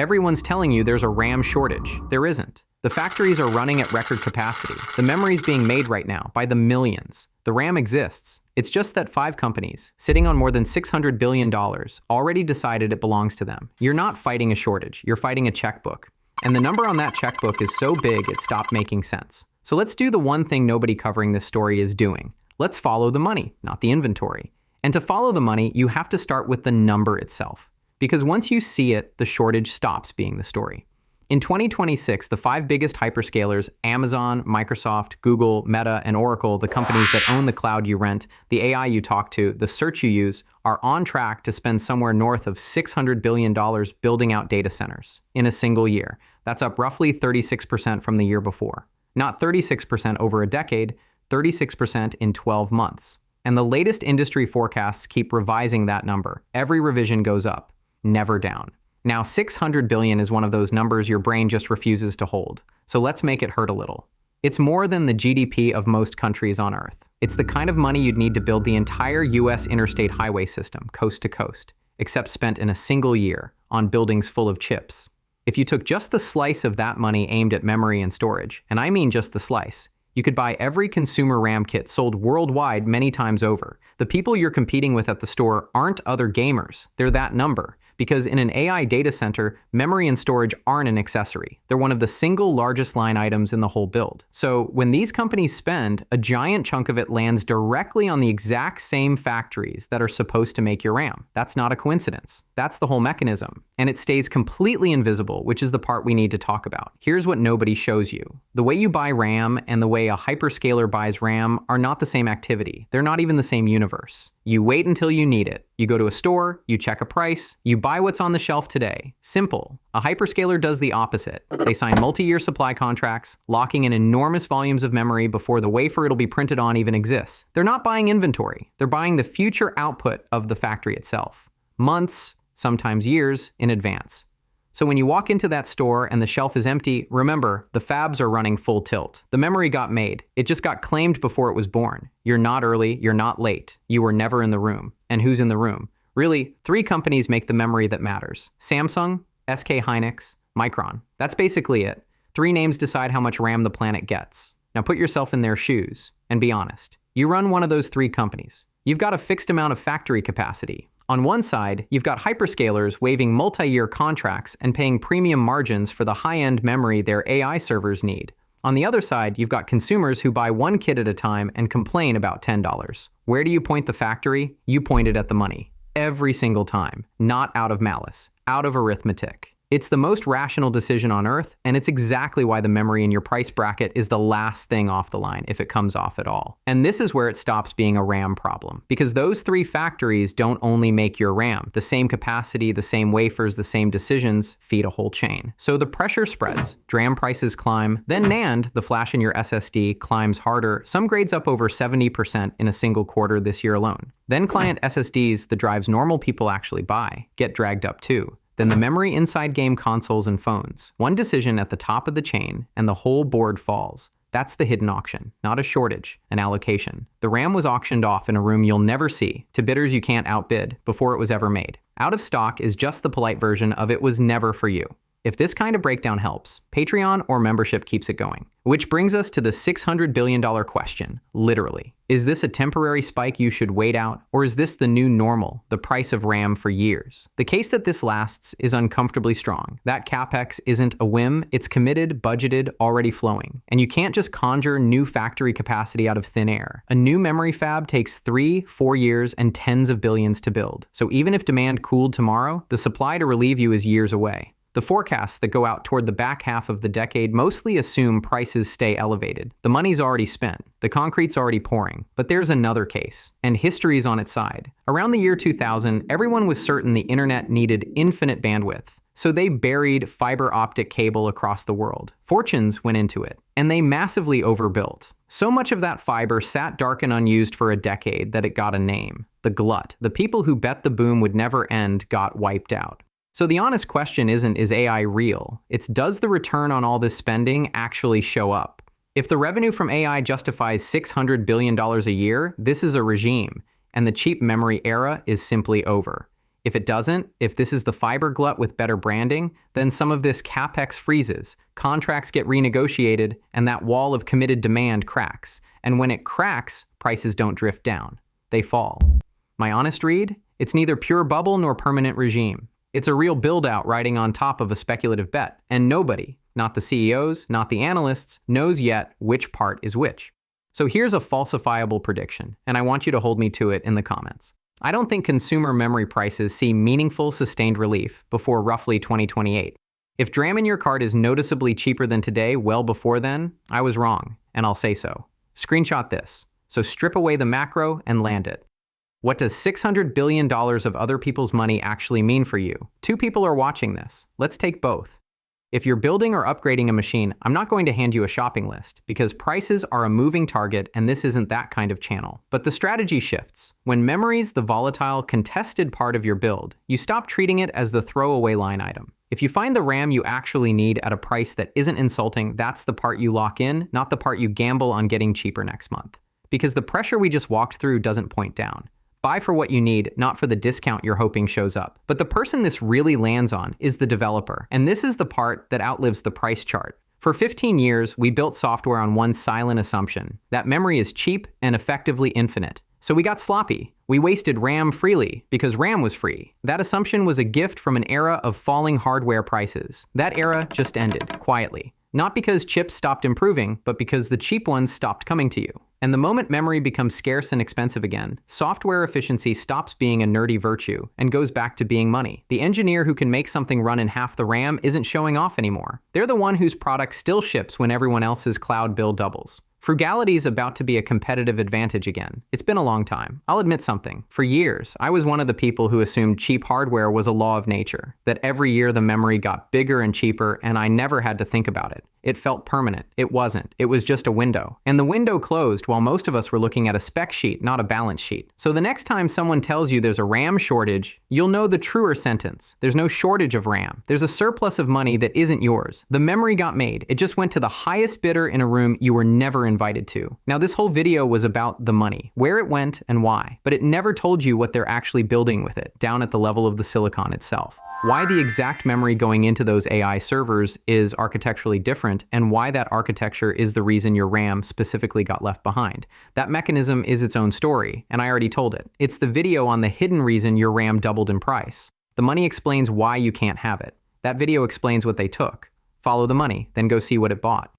Everyone's telling you there's a RAM shortage. There isn't. The factories are running at record capacity. The memory's being made right now by the millions. The RAM exists. It's just that 5 companies, sitting on more than $600 billion, already decided it belongs to them. You're not fighting a shortage. You're fighting a checkbook. And the number on that checkbook is so big it stopped making sense. So let's do the one thing nobody covering this story is doing. Let's follow the money, not the inventory. And to follow the money, you have to start with the number itself. Because once you see it, the shortage stops being the story. In 2026, the 5 biggest hyperscalers, Amazon, Microsoft, Google, Meta, and Oracle, the companies that own the cloud you rent, the AI you talk to, the search you use, are on track to spend somewhere north of $600 billion building out data centers in a single year. That's up roughly 36% from the year before. Not 36% over a decade, 36% in 12 months. And the latest industry forecasts keep revising that number. Every revision goes up, never down. Now, 600 billion is one of those numbers your brain just refuses to hold. So let's make it hurt a little. It's more than the GDP of most countries on Earth. It's the kind of money you'd need to build the entire US interstate highway system, coast to coast, except spent in a single year on buildings full of chips. If you took just the slice of that money aimed at memory and storage, and I mean just the slice, you could buy every consumer RAM kit sold worldwide many times over. The people you're competing with at the store aren't other gamers. They're that number. Because in an AI data center, memory and storage aren't an accessory. They're one of the single largest line items in the whole build. So when these companies spend, a giant chunk of it lands directly on the exact same factories that are supposed to make your RAM. That's not a coincidence. That's the whole mechanism. And it stays completely invisible, which is the part we need to talk about. Here's what nobody shows you. The way you buy RAM and the way a hyperscaler buys RAM are not the same activity. They're not even the same universe. You wait until you need it. You go to a store, you check a price, you buy what's on the shelf today. Simple. A hyperscaler does the opposite. They sign multi-year supply contracts, locking in enormous volumes of memory before the wafer it'll be printed on even exists. They're not buying inventory. They're buying the future output of the factory itself. Months, sometimes years, in advance. So when you walk into that store and the shelf is empty, remember, the fabs are running full tilt. The memory got made. It just got claimed before it was born. You're not early, you're not late. You were never in the room. And who's in the room? Really, 3 companies make the memory that matters. Samsung, SK Hynix, Micron. That's basically it. 3 names decide how much RAM the planet gets. Now put yourself in their shoes and be honest. You run one of those 3 companies. You've got a fixed amount of factory capacity. On one side, you've got hyperscalers waiving multi-year contracts and paying premium margins for the high-end memory their AI servers need. On the other side, you've got consumers who buy 1 kit at a time and complain about $10. Where do you point the factory? You point it at the money. Every single time. Not out of malice. Out of arithmetic. It's the most rational decision on Earth, and it's exactly why the memory in your price bracket is the last thing off the line, if it comes off at all. And this is where it stops being a RAM problem. Because those 3 factories don't only make your RAM. The same capacity, the same wafers, the same decisions feed a whole chain. So the pressure spreads. DRAM prices climb. Then NAND, the flash in your SSD, climbs harder. Some grades up over 70% in a single quarter this year alone. Then client SSDs, the drives normal people actually buy, get dragged up too. Then the memory inside game consoles and phones. One decision at the top of the chain, and the whole board falls. That's the hidden auction, not a shortage, an allocation. The RAM was auctioned off in a room you'll never see, to bidders you can't outbid, before it was ever made. Out of stock is just the polite version of it was never for you. If this kind of breakdown helps, Patreon or membership keeps it going. Which brings us to the $600 billion question, literally. Is this a temporary spike you should wait out, or is this the new normal, the price of RAM for years? The case that this lasts is uncomfortably strong. That CapEx isn't a whim, it's committed, budgeted, already flowing. And you can't just conjure new factory capacity out of thin air. A new memory fab takes 3-4 years and tens of billions to build. So even if demand cooled tomorrow, the supply to relieve you is years away. The forecasts that go out toward the back half of the decade mostly assume prices stay elevated. The money's already spent. The concrete's already pouring. But there's another case, and history's on its side. Around the year 2000, everyone was certain the internet needed infinite bandwidth. So they buried fiber optic cable across the world. Fortunes went into it, and they massively overbuilt. So much of that fiber sat dark and unused for a decade that it got a name. The glut. The people who bet the boom would never end got wiped out. So the honest question isn't, is AI real? It's, does the return on all this spending actually show up? If the revenue from AI justifies $600 billion a year, this is a regime, and the cheap memory era is simply over. If it doesn't, if this is the fiber glut with better branding, then some of this capex freezes, contracts get renegotiated, and that wall of committed demand cracks. And when it cracks, prices don't drift down. They fall. My honest read? It's neither pure bubble nor permanent regime. It's a real build-out riding on top of a speculative bet, and nobody, not the CEOs, not the analysts, knows yet which part is which. So here's a falsifiable prediction, and I want you to hold me to it in the comments. I don't think consumer memory prices see meaningful sustained relief before roughly 2028. If DRAM in your card is noticeably cheaper than today well before then, I was wrong, and I'll say so. Screenshot this. So strip away the macro and land it. What does $600 billion of other people's money actually mean for you? Two people are watching this. Let's take both. If you're building or upgrading a machine, I'm not going to hand you a shopping list because prices are a moving target and this isn't that kind of channel. But the strategy shifts. When memory's the volatile, contested part of your build, you stop treating it as the throwaway line item. If you find the RAM you actually need at a price that isn't insulting, that's the part you lock in, not the part you gamble on getting cheaper next month. Because the pressure we just walked through doesn't point down. Buy for what you need, not for the discount you're hoping shows up. But the person this really lands on is the developer. And this is the part that outlives the price chart. For 15 years, we built software on one silent assumption, that memory is cheap and effectively infinite. So we got sloppy. We wasted RAM freely because RAM was free. That assumption was a gift from an era of falling hardware prices. That era just ended, quietly. Not because chips stopped improving, but because the cheap ones stopped coming to you. And the moment memory becomes scarce and expensive again, software efficiency stops being a nerdy virtue and goes back to being money. The engineer who can make something run in half the RAM isn't showing off anymore. They're the one whose product still ships when everyone else's cloud bill doubles. Frugality is about to be a competitive advantage again. It's been a long time. I'll admit something. For years, I was one of the people who assumed cheap hardware was a law of nature, that every year the memory got bigger and cheaper and I never had to think about it. It felt permanent. It wasn't. It was just a window. And the window closed while most of us were looking at a spec sheet, not a balance sheet. So the next time someone tells you there's a RAM shortage, you'll know the truer sentence. There's no shortage of RAM. There's a surplus of money that isn't yours. The memory got made. It just went to the highest bidder in a room you were never invited to. Now this whole video was about the money, where it went and why, but it never told you what they're actually building with it, down at the level of the silicon itself. Why the exact memory going into those AI servers is architecturally different, and why that architecture is the reason your RAM specifically got left behind. That mechanism is its own story, and I already told it. It's the video on the hidden reason your RAM doubled in price. The money explains why you can't have it. That video explains what they took. Follow the money, then go see what it bought.